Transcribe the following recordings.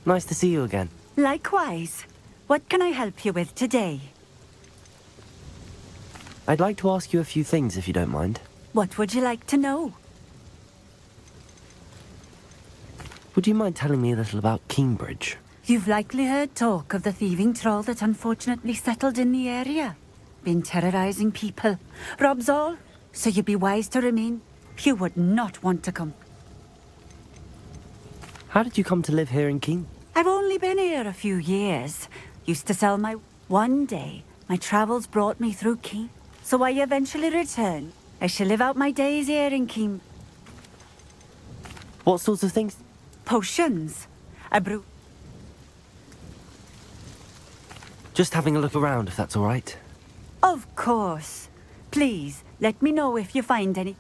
Nice to see you again. Likewise. What can I help you with today? I'd like to ask you a few things, if you don't mind. What would you like to know? Would you mind telling me a little about Cambridge? You've likely heard talk of the thieving troll that unfortunately settled in the area. Been terrorizing people. Robs all, so you'd be wise to remain. You would not want to come. How did you come to live here in King? I've only been here a few years. Used to sell my... One day, my travels brought me through King. So I eventually returned. I shall live out my days here in King. What sorts of things? Potions. I brew... Just having a look around, if that's all right. Of course. Please, let me know if you find any...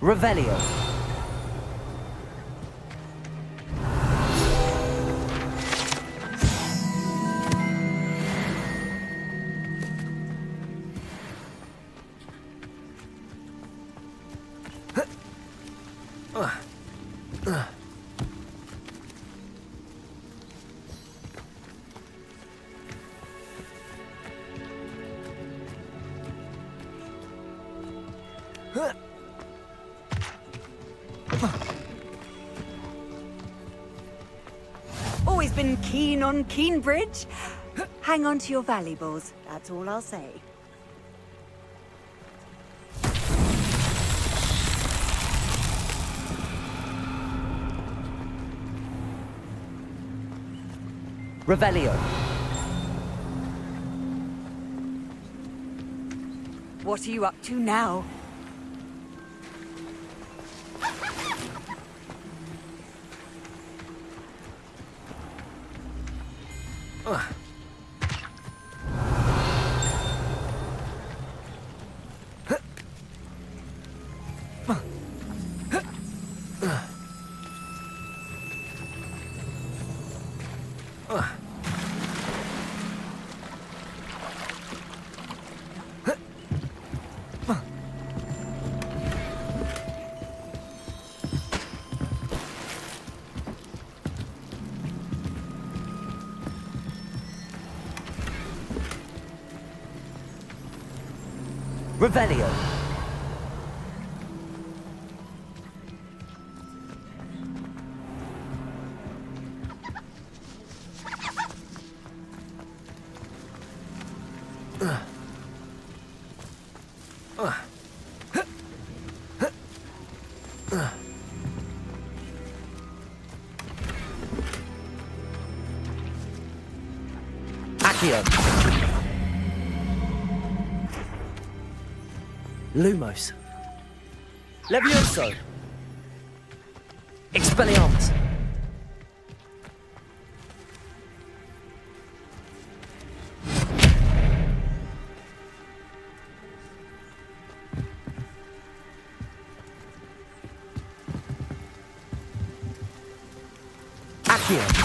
Revelio. Always been keen on Keenbridge. Hang on to your valuables, that's all I'll say. Revelio. What are you up to now? Revelio. Accio. Lumos. Levioso. Expelliarmus. Accio.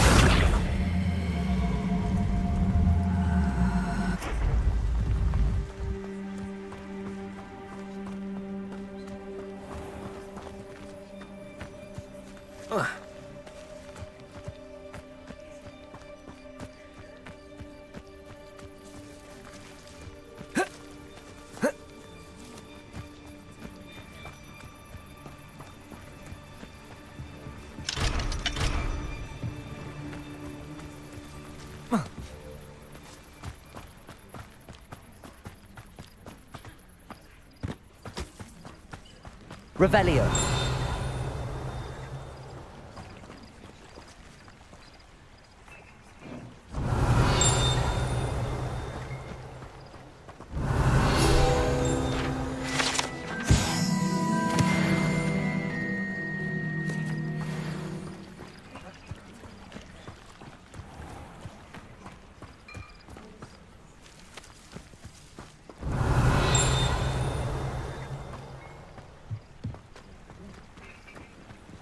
Revelio.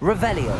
Revelio.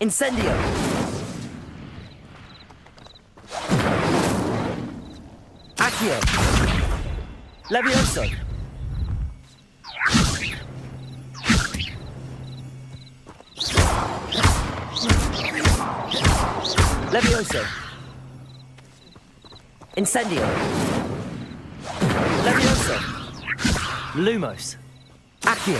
Incendio. Accio. Levioso. Levioso. Incendio. Levioso. Lumos. Accio.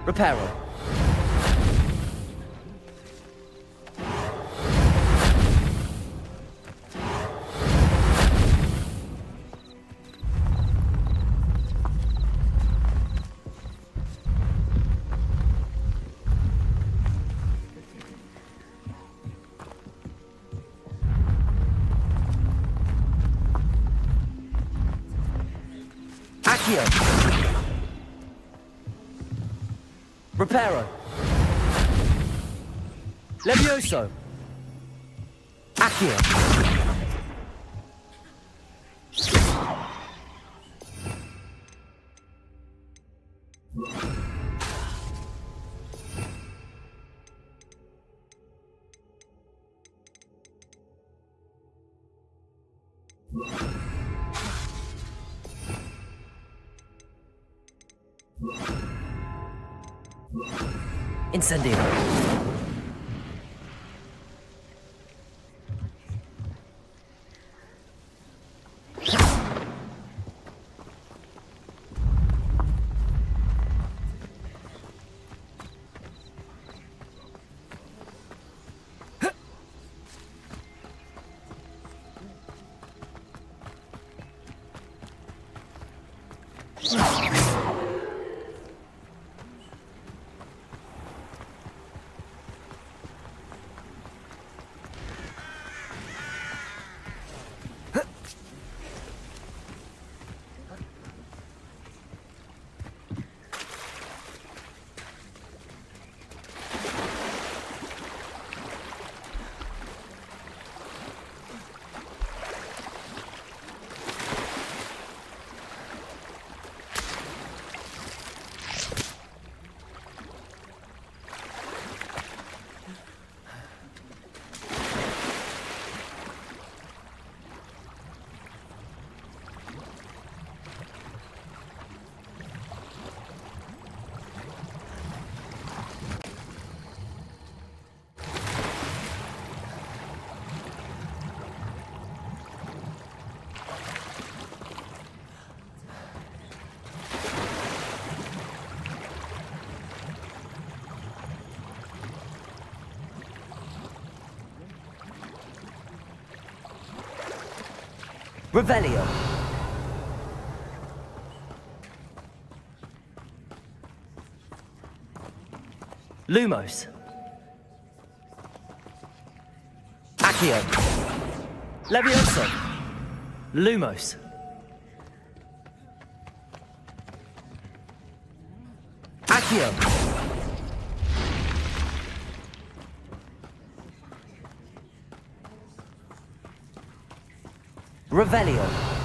Reparo. Accio. Reparo. Levioso. Accio. Incendio. Revelio. Lumos. Accio. Levioso. Lumos. Accio. Revelio.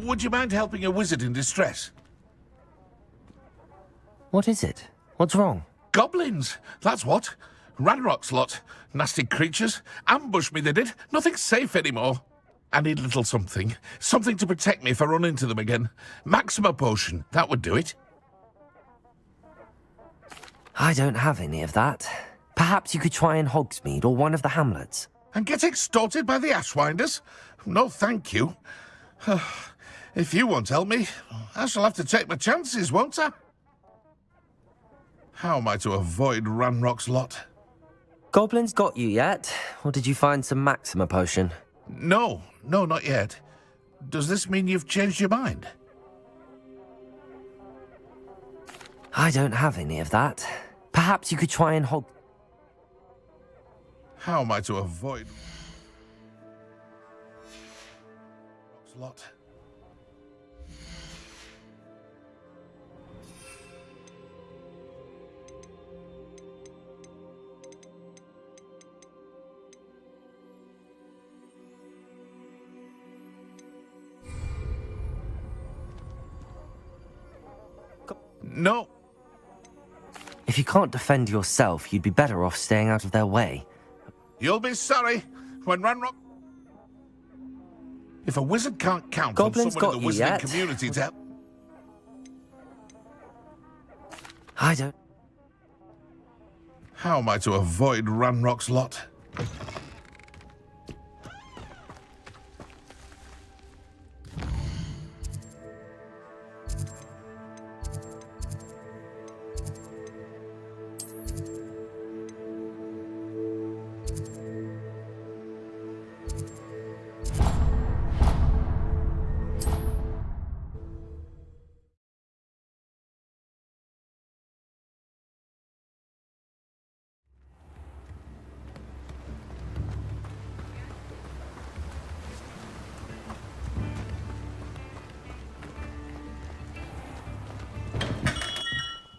Would you mind helping a wizard in distress? What is it? What's wrong? Goblins, that's what. Ranrock's lot. Nasty creatures. Ambush me, they did. Nothing's safe anymore. I need a little something. Something to protect me if I run into them again. Maxima potion, that would do it. I don't have any of that. Perhaps you could try in Hogsmeade or one of the hamlets. And get extorted by the Ashwinders? No, thank you. If you won't help me, I shall have to take my chances, won't I? How am I to avoid Ranrock's lot? Goblins got you yet? Or did you find some Maxima potion? No, not yet. Does this mean you've changed your mind? I don't have any of that. Perhaps you could try and How am I to avoid Ranrock's lot? No. If you can't defend yourself, you'd be better off staying out of their way. You'll be sorry when Ranrock... If a wizard can't count Goblins on someone got in the you wizarding yet? community to help... I don't... How am I to avoid Ranrock's lot?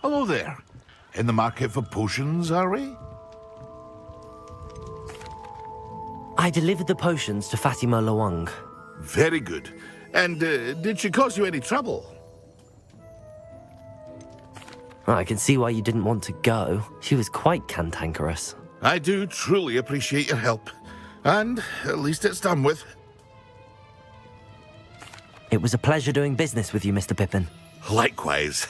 Hello there. In the market for potions, are we? I delivered the potions to Fatima Lawang. Very good. And did she cause you any trouble? I can see why you didn't want to go. She was quite cantankerous. I do truly appreciate your help. And at least it's done with. It was a pleasure doing business with you, Mr. Pippin. Likewise.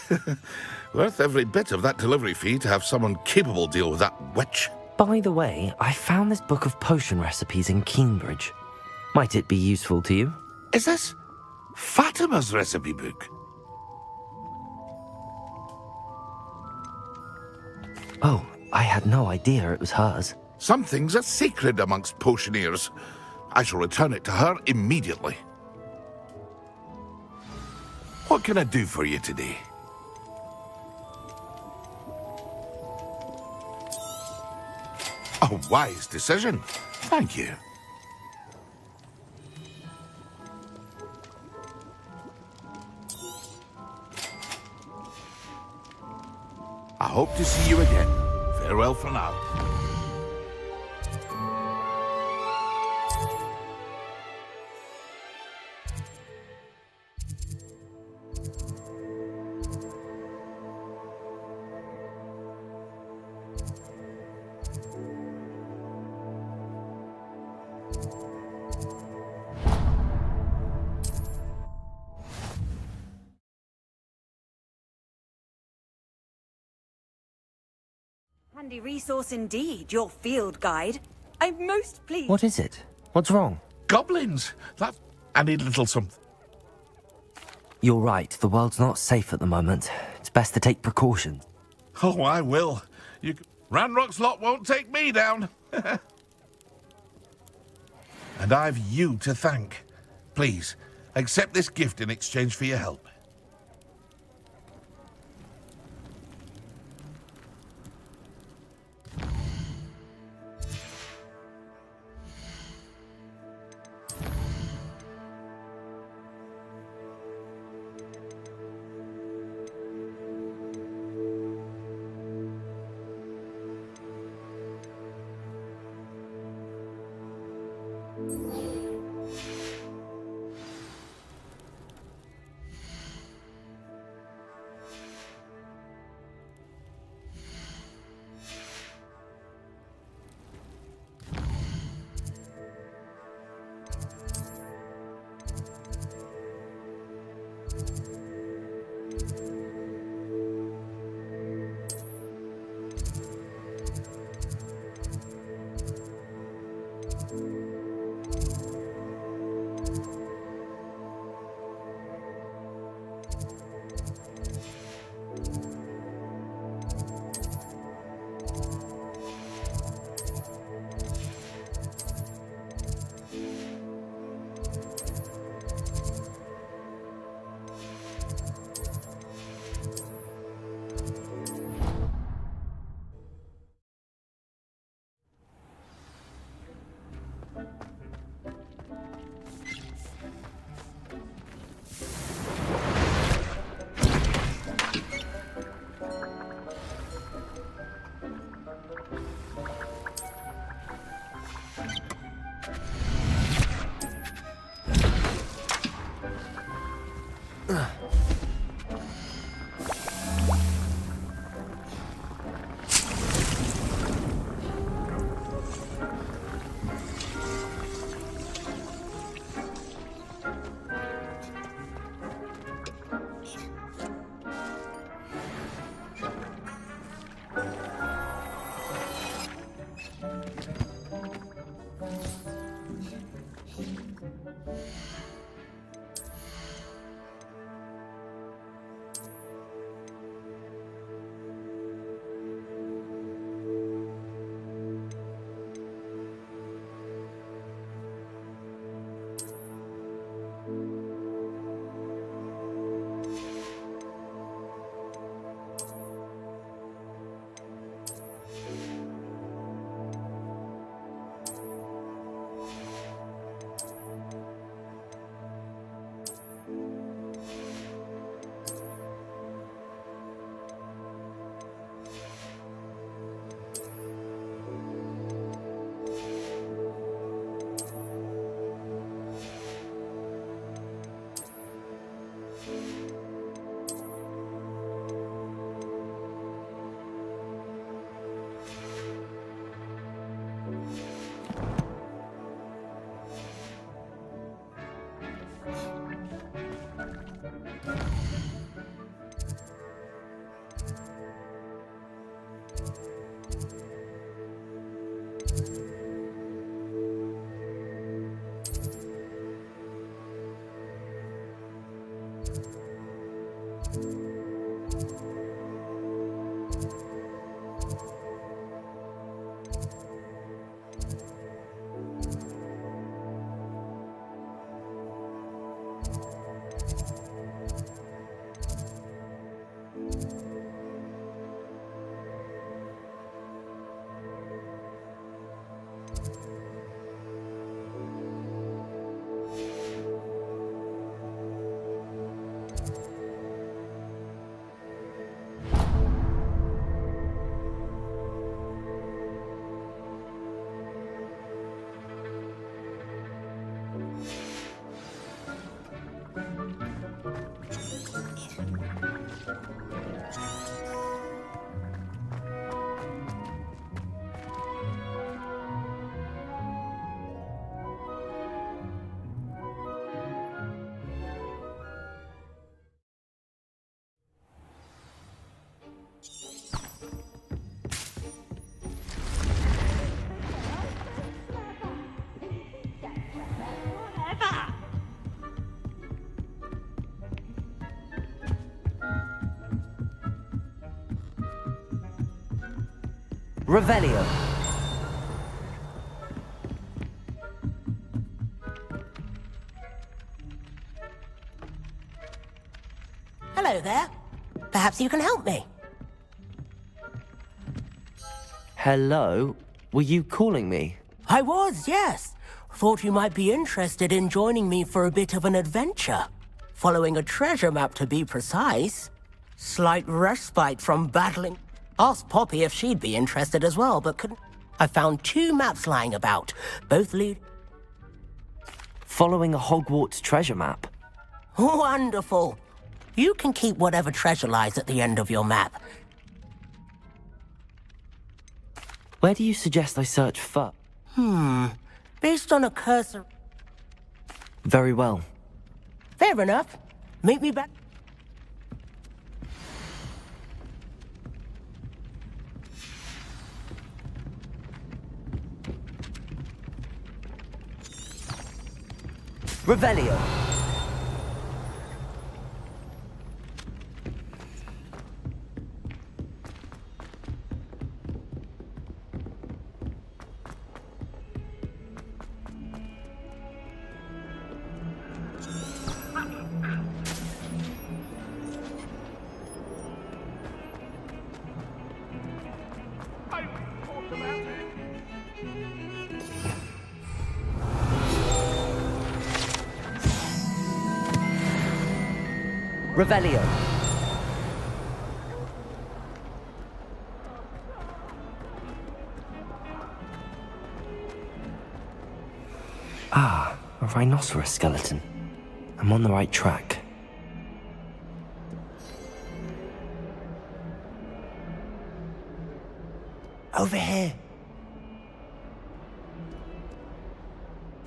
Worth every bit of that delivery fee to have someone capable deal with that witch. By the way, I found this book of potion recipes in Cambridge. Might it be useful to you? Is this Fatima's recipe book? Oh, I had no idea it was hers. Some things are sacred amongst potioneers. I shall return it to her immediately. What can I do for you today? A wise decision. Thank you. I hope to see you again. Farewell for now. Handy resource indeed, your field guide. I'm most pleased. What is it? What's wrong? Goblins! I need a little something. You're right, the world's not safe at the moment. It's best to take precautions. Oh, I will. Ranrock's lot won't take me down. And I've you to thank. Please, accept this gift in exchange for your help. Revelio. Hello there. Perhaps you can help me. Hello? Were you calling me? I was, yes. Thought you might be interested in joining me for a bit of an adventure. Following a treasure map, to be precise. Slight respite from battling. Asked Poppy if she'd be interested as well, but couldn't. I found 2 maps lying about. Both lead. Following a Hogwarts treasure map? Wonderful. You can keep whatever treasure lies at the end of your map. Where do you suggest I search for? Based on a cursor. Very well. Fair enough. Meet me back. Revelio. Revelio. Ah, a rhinoceros skeleton. I'm on the right track. Over here.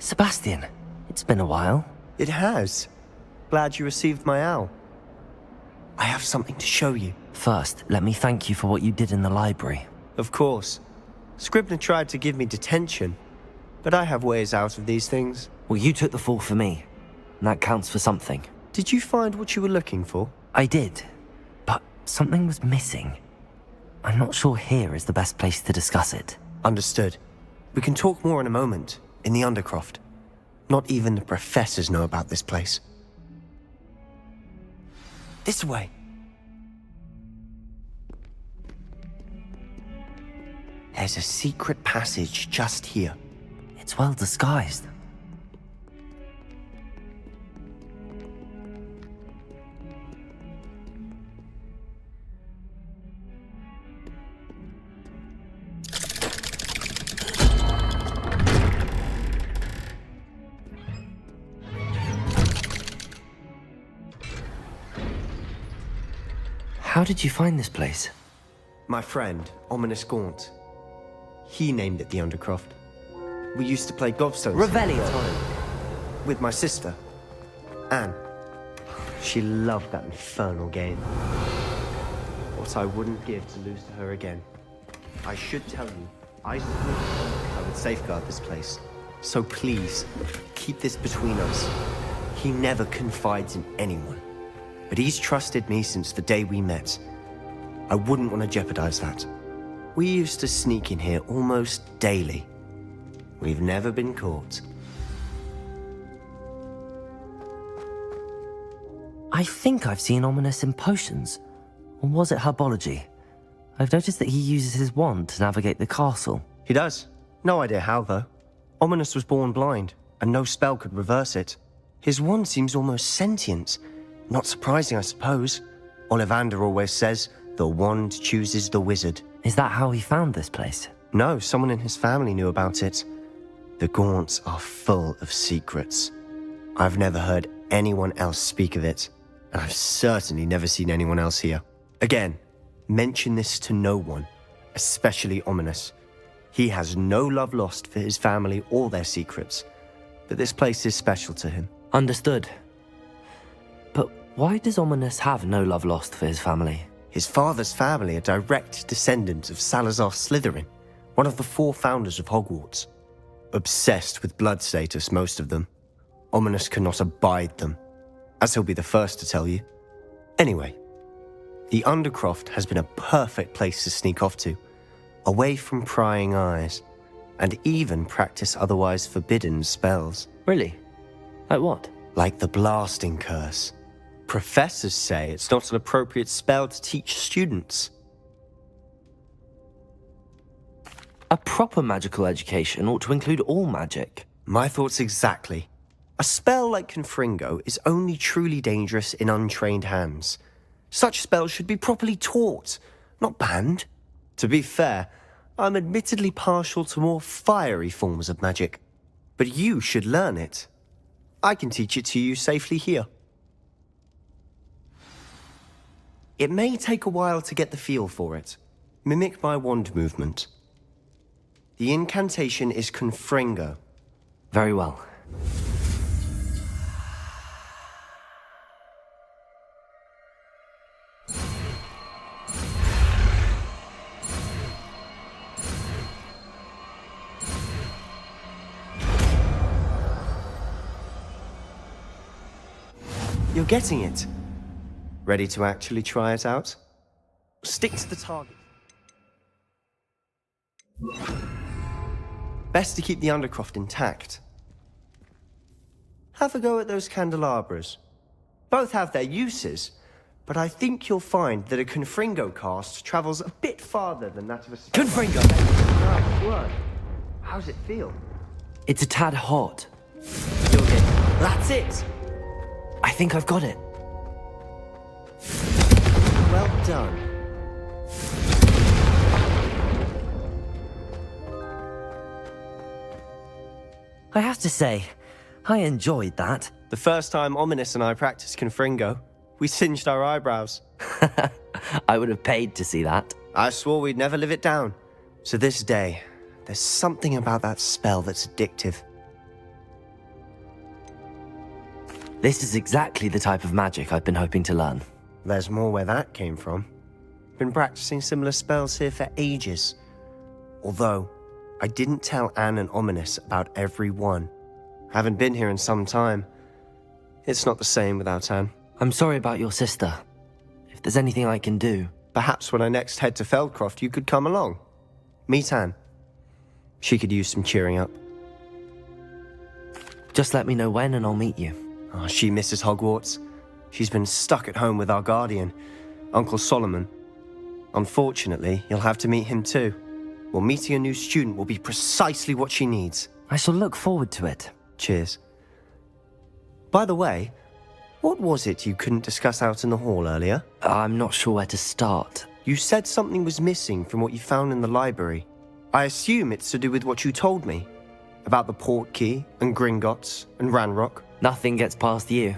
Sebastian, it's been a while. It has. Glad you received my owl. I have something to show you. First, let me thank you for what you did in the library. Of course. Scribner tried to give me detention, but I have ways out of these things. Well, you took the fall for me, and that counts for something. Did you find what you were looking for? I did, but something was missing. I'm not sure here is the best place to discuss it. Understood. We can talk more in a moment, in the Undercroft. Not even the professors know about this place. This way. There's a secret passage just here. It's well disguised. How did you find this place? My friend, Ominous Gaunt. He named it the Undercroft. We used to play gobstones Revelio. all the time. With my sister, Anne. She loved that infernal game. What I wouldn't give to lose to her again. I should tell you, I swore I would safeguard this place. So please, keep this between us. He never confides in anyone. But he's trusted me since the day we met. I wouldn't want to jeopardize that. We used to sneak in here almost daily. We've never been caught. I think I've seen Ominous in potions. Or was it herbology? I've noticed that he uses his wand to navigate the castle. He does. No idea how, though. Ominous was born blind, and no spell could reverse it. His wand seems almost sentient. Not surprising, I suppose. Ollivander always says, the wand chooses the wizard. Is that how he found this place? No, someone in his family knew about it. The Gaunts are full of secrets. I've never heard anyone else speak of it, and I've certainly never seen anyone else here. Again, mention this to no one, especially Ominous. He has no love lost for his family or their secrets, but this place is special to him. Understood. But why does Ominous have no love lost for his family? His father's family are direct descendants of Salazar Slytherin, one of the 4 founders of Hogwarts. Obsessed with blood status, most of them. Ominous cannot abide them, as he'll be the first to tell you. Anyway, the Undercroft has been a perfect place to sneak off to. away from prying eyes, and even practice otherwise forbidden spells. Really? Like what? Like the blasting curse. Professors say it's not an appropriate spell to teach students. A proper magical education ought to include all magic. My thoughts exactly. A spell like Confringo is only truly dangerous in untrained hands. Such spells should be properly taught, not banned. To be fair, I'm admittedly partial to more fiery forms of magic. But you should learn it. I can teach it to you safely here. It may take a while to get the feel for it. Mimic my wand movement. The incantation is Confringo. Very well. You're getting it. Ready to actually try it out? Stick to the target. Best to keep the undercroft intact. Have a go at those candelabras. Both have their uses, but I think you'll find that a Confringo cast travels a bit farther than that of a... Confringo! Nice word. How's it feel? It's a tad hot. You'll get... That's it! I think I've got it. Well done. I have to say, I enjoyed that. The first time Ominous and I practiced Confringo, we singed our eyebrows. I would have paid to see that. I swore we'd never live it down. To this day, there's something about that spell that's addictive. This is exactly the type of magic I've been hoping to learn. There's more where that came from. Been practicing similar spells here for ages. Although, I didn't tell Anne and Ominous about every one. Haven't been here in some time. It's not the same without Anne. I'm sorry about your sister. If there's anything I can do... Perhaps when I next head to Feldcroft, you could come along. Meet Anne. She could use some cheering up. Just let me know when and I'll meet you. Oh, she misses Hogwarts. She's been stuck at home with our guardian, Uncle Solomon. Unfortunately, you'll have to meet him too. Well, meeting a new student will be precisely what she needs. I shall look forward to it. Cheers. By the way, what was it you couldn't discuss out in the hall earlier? I'm not sure where to start. You said something was missing from what you found in the library. I assume it's to do with what you told me. About the port key, and Gringotts, and Ranrock. Nothing gets past you.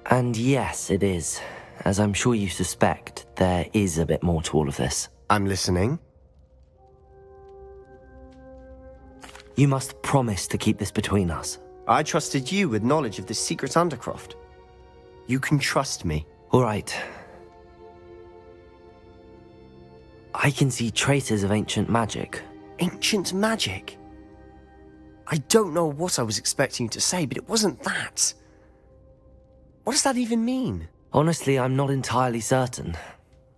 And yes, it is. As I'm sure you suspect, there is a bit more to all of this. I'm listening. You must promise to keep this between us. I trusted you with knowledge of the secret Undercroft. You can trust me. All right. I can see traces of ancient magic. Ancient magic? I don't know what I was expecting you to say, but it wasn't that. What does that even mean? Honestly, I'm not entirely certain.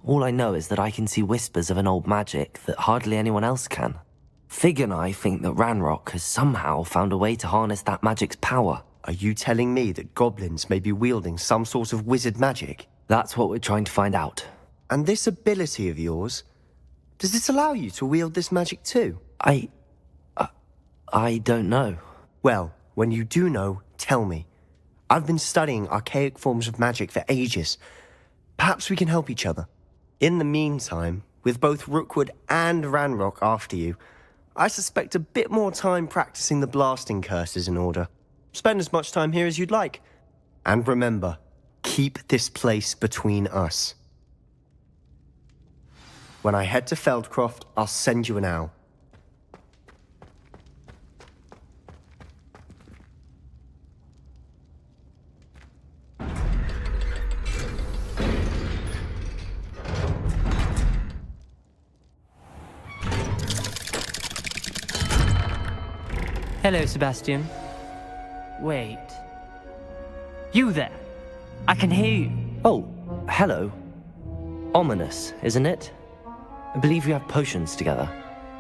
All I know is that I can see whispers of an old magic that hardly anyone else can. Fig and I think that Ranrock has somehow found a way to harness that magic's power. Are you telling me that goblins may be wielding some sort of wizard magic? That's what we're trying to find out. And this ability of yours, does it allow you to wield this magic too? I don't know. Well, when you do know, tell me. I've been studying archaic forms of magic for ages. Perhaps we can help each other. In the meantime, with both Rookwood and Ranrock after you, I suspect a bit more time practicing the blasting curse is in order. Spend as much time here as you'd like. And remember, keep this place between us. When I head to Feldcroft, I'll send you an owl. Hello, Sebastian. Wait. You there? I can hear you. Oh, hello. Ominous, isn't it? I believe we have potions together.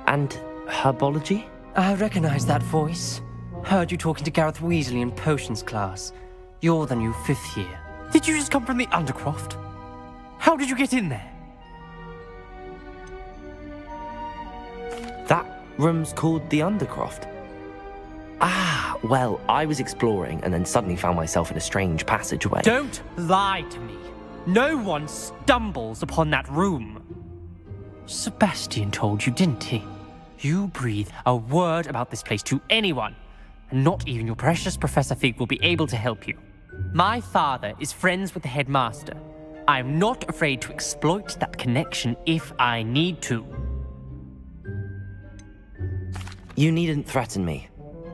And herbology? I recognize that voice. Heard you talking to Gareth Weasley in potions class. You're the new 5th year. Did you just come from the Undercroft? How did you get in there? That room's called the Undercroft. Ah, well, I was exploring and then suddenly found myself in a strange passageway. Don't lie to me. No one stumbles upon that room. Sebastian told you, didn't he? You breathe a word about this place to anyone, and not even your precious Professor Fig will be able to help you. My father is friends with the headmaster. I am not afraid to exploit that connection if I need to. You needn't threaten me.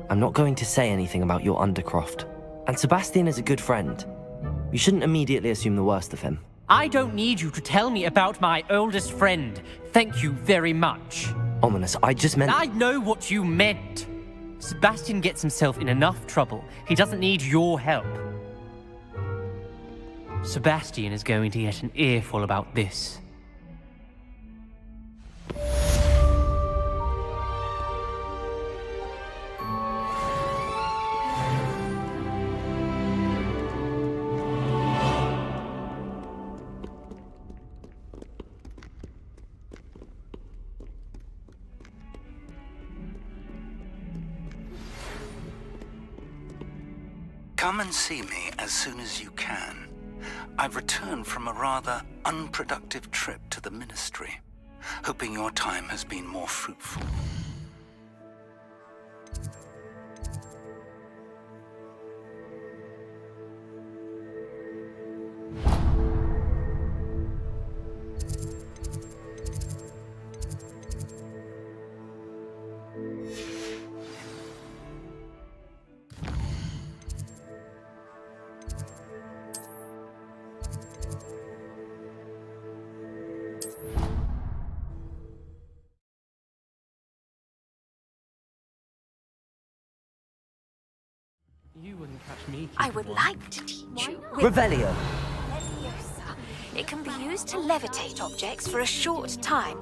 I'm not going to say anything about your Undercroft. And Sebastian is a good friend. You shouldn't immediately assume the worst of him. I don't need you to tell me about my oldest friend. Thank you very much. Ominous, I just meant... I know what you meant. Sebastian gets himself in enough trouble. He doesn't need your help. Sebastian is going to get an earful about this. Come and see me as soon as you can. I've returned from a rather unproductive trip to the Ministry, hoping your time has been more fruitful. You wouldn't catch me. I would like to teach you. Revelio! Leviosa. It can be used to levitate objects for a short time.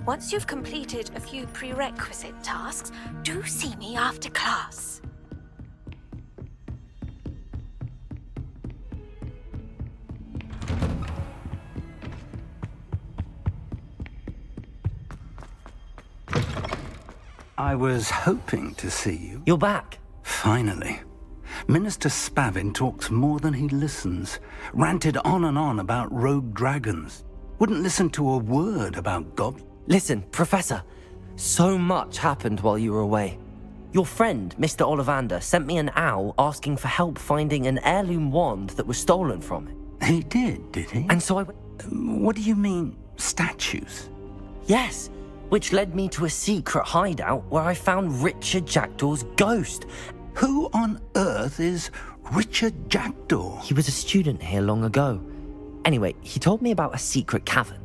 Once you've completed a few prerequisite tasks, do see me after class. I was hoping to see you. You're back. Finally. Minister Spavin talks more than he listens. Ranted on and on about rogue dragons. Wouldn't listen to a word about goblins. Listen, Professor. So much happened while you were away. Your friend, Mr. Ollivander, sent me an owl asking for help finding an heirloom wand that was stolen from him. He did he? And so I went... What do you mean, statues? Yes, which led me to a secret hideout where I found Richard Jackdaw's ghost. Who on earth is Richard Jackdaw? He was a student here long ago. Anyway, he told me about a secret cavern.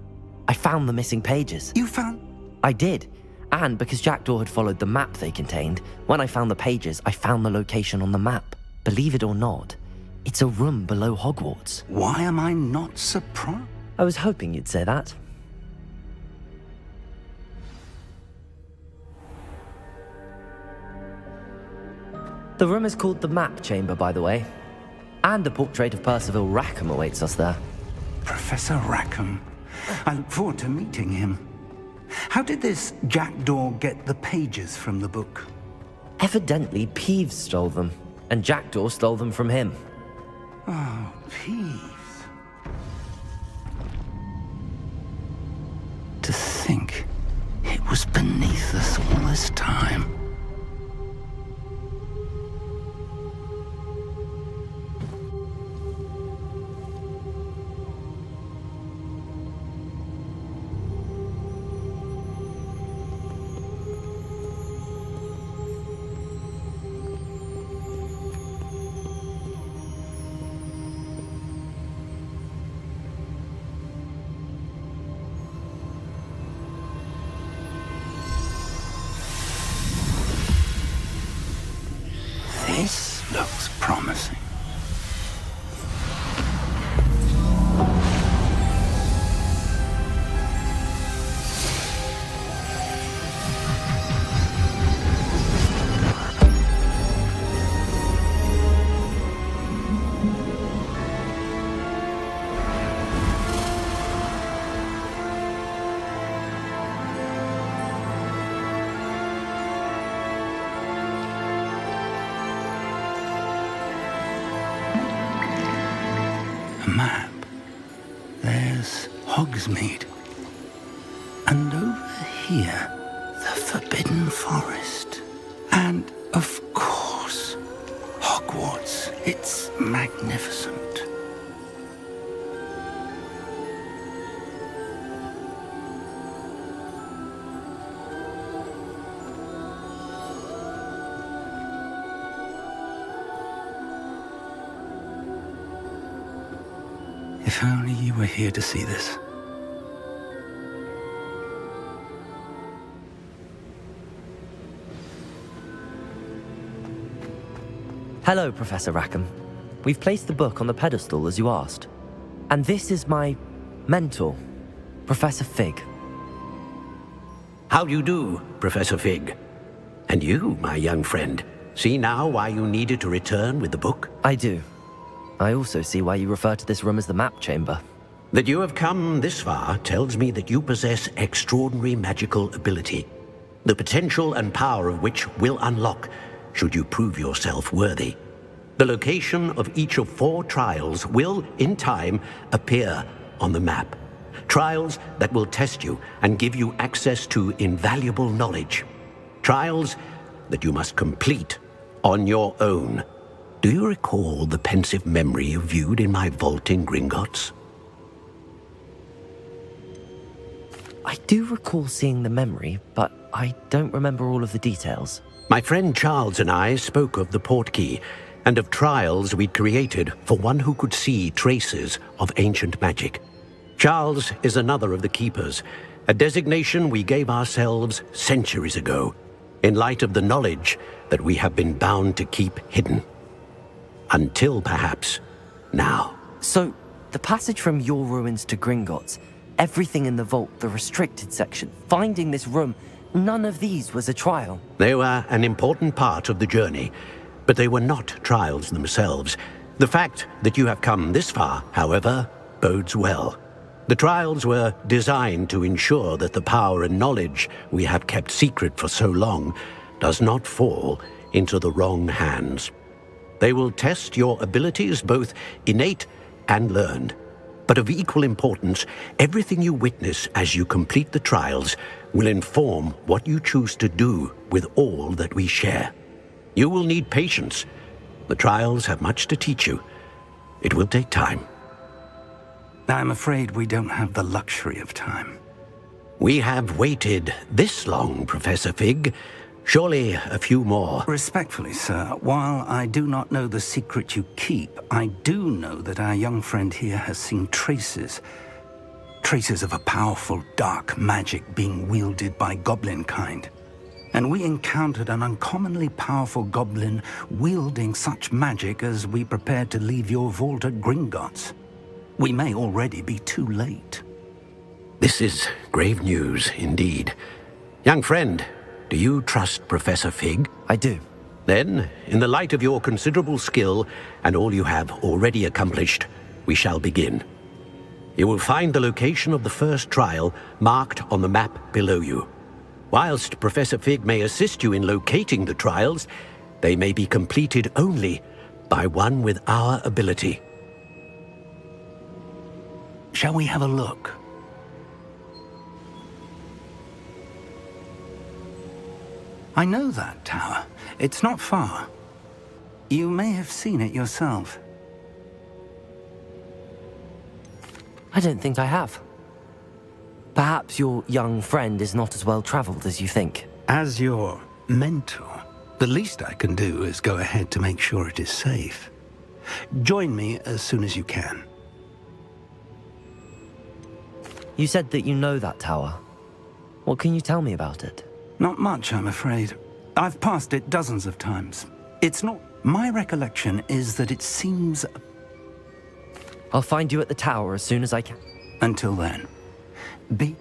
I found the missing pages. You found... I did. And because Jackdaw had followed the map they contained, when I found the pages, I found the location on the map. Believe it or not, it's a room below Hogwarts. Why am I not surprised? I was hoping you'd say that. The room is called the Map Chamber, by the way. And a portrait of Percival Rackham awaits us there. Professor Rackham. I look forward to meeting him. How did this Jackdaw get the pages from the book? Evidently, Peeves stole them, and Jackdaw stole them from him. Oh, Peeves. To think it was beneath us all this time. Hogsmeade. And over here, the Forbidden Forest. And, of course, Hogwarts. It's magnificent. If only you were here to see this. Hello, Professor Rackham. We've placed the book on the pedestal as you asked. And this is my mentor, Professor Fig. How do you do, Professor Fig? And you, my young friend, see now why you needed to return with the book? I do. I also see why you refer to this room as the map chamber. That you have come this far tells me that you possess extraordinary magical ability, the potential and power of which will unlock should you prove yourself worthy. The location of each of 4 trials will, in time, appear on the map. Trials that will test you and give you access to invaluable knowledge. Trials that you must complete on your own. Do you recall the pensive memory you viewed in my vault in Gringotts? I do recall seeing the memory, but I don't remember all of the details. My friend Charles and I spoke of the portkey and of trials we'd created for one who could see traces of ancient magic. Charles is another of the keepers, a designation we gave ourselves centuries ago, in light of the knowledge that we have been bound to keep hidden. Until perhaps now. So, the passage from your ruins to Gringotts, everything in the vault, the restricted section, finding this room, none of these was a trial. They were an important part of the journey, but they were not trials themselves. The fact that you have come this far, however, bodes well. The trials were designed to ensure that the power and knowledge we have kept secret for so long does not fall into the wrong hands. They will test your abilities, both innate and learned. But of equal importance, everything you witness as you complete the trials will inform what you choose to do with all that we share. You will need patience. The trials have much to teach you. It will take time. I'm afraid we don't have the luxury of time. We have waited this long, Professor Fig. Surely a few more. Respectfully, sir, while I do not know the secret you keep, I do know that our young friend here has seen traces of a powerful dark magic being wielded by goblin kind. And we encountered an uncommonly powerful goblin wielding such magic as we prepared to leave your vault at Gringotts. We may already be too late. This is grave news indeed. Young friend, do you trust Professor Fig? I do. Then, in the light of your considerable skill and all you have already accomplished, we shall begin. You will find the location of the first trial marked on the map below you. Whilst Professor Fig may assist you in locating the trials, they may be completed only by one with our ability. Shall we have a look? I know that tower. It's not far. You may have seen it yourself. I don't think I have. Perhaps your young friend is not as well traveled as you think. As your mentor, the least I can do is go ahead to make sure it is safe. Join me as soon as you can. You said that you know that tower. What can you tell me about it? Not much, I'm afraid. I've passed it dozens of times. It's not... My recollection is that it seems... I'll find you at the tower as soon as I can. Until then, be